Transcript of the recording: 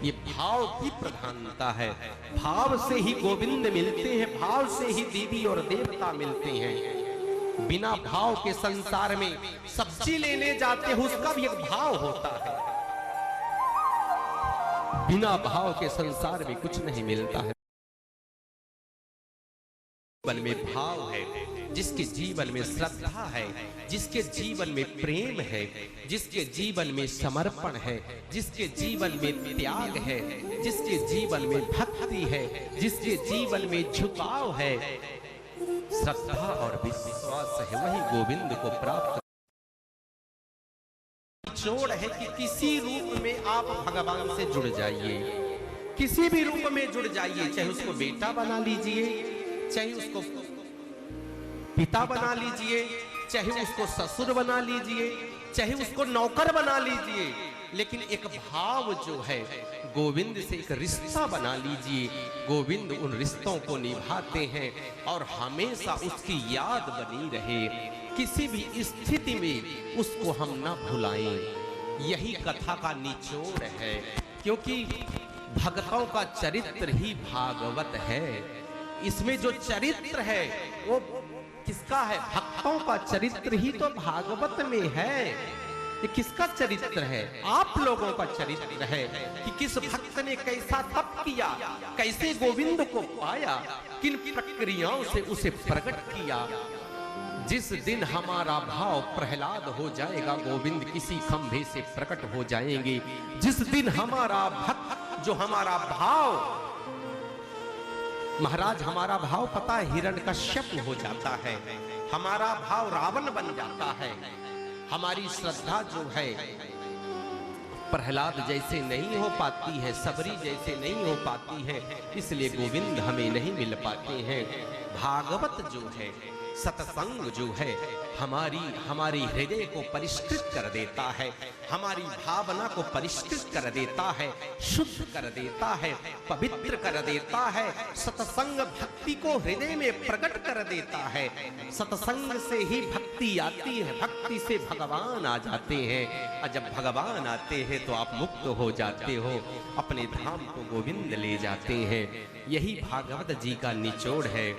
ये भाव की प्रधानता है। भाव से ही गोविंद मिलते हैं, भाव से ही देवी और देवता मिलते हैं। बिना भाव के संसार में सब्जी लेने जाते हैं, उसका भी एक भाव होता है। बिना भाव के संसार में कुछ नहीं मिलता है। जीवन में भाव है, जिसके जीवन में श्रद्धा है, जिसके जीवन में प्रेम है, जिसके जीवन में समर्पण है, जिसके जीवन में त्याग है, जिसके जीवन में भक्ति है, जिसके जीवन में झुकाव है, श्रद्धा और विश्वास है, वही गोविंद को प्राप्त। निचोड़ है कि किसी रूप में आप भगवान से जुड़ जाइए, किसी भी रूप में जुड़ जाइए, चाहे उसको बेटा बना लीजिए, चाहे उसको पिता बना लीजिए, चाहे उसको ससुर बना लीजिए, चाहे उसको नौकर बना लीजिए, लेकिन एक भाव जो है गोविंद से एक रिश्ता बना लीजिए। गोविंद उन रिश्तों को निभाते हैं और हमेशा उसकी याद बनी रहे, किसी भी स्थिति में उसको हम ना भुलाएं। यही कथा का निचोड़ है, क्योंकि भक्तों का चरित्र ही भागवत है। इसमें जो चरित्र है वो किसका है? भक्तों का चरित्र ही तो भागवत में है। ये किसका चरित्र है? आप लोगों का चरित्र है कि किस भक्त ने कैसा तप किया, कैसे गोविंद को पाया, किन प्रक्रियाओं से उसे प्रकट किया। जिस दिन हमारा भाव प्रहलाद हो जाएगा, गोविंद किसी खंभे से प्रकट हो जाएंगे। जिस दिन हमारा भक्त, जो हमारा भाव, महाराज हमारा भाव पता है हिरण्यकश्यप हो जाता है, हमारा भाव रावण बन जाता है। हमारी श्रद्धा जो है प्रहलाद जैसे नहीं हो पाती है, सबरी जैसे नहीं हो पाती है, इसलिए गोविंद हमें नहीं मिल पाते हैं। भागवत जो है, सत्संग जो है, हमारी हृदय को परिष्कृत कर देता है, हमारी भावना को परिष्कृत कर देता है, शुद्ध कर देता है, पवित्र कर देता है। सत्संग भक्ति को हृदय में प्रकट कर देता है। सत्संग से ही भक्ति आती है, भक्ति से भगवान आ जाते हैं, और जब भगवान आते हैं तो आप मुक्त हो जाते हो, अपने धाम को गोविंद ले जाते हैं। यही भागवत जी का निचोड़ है।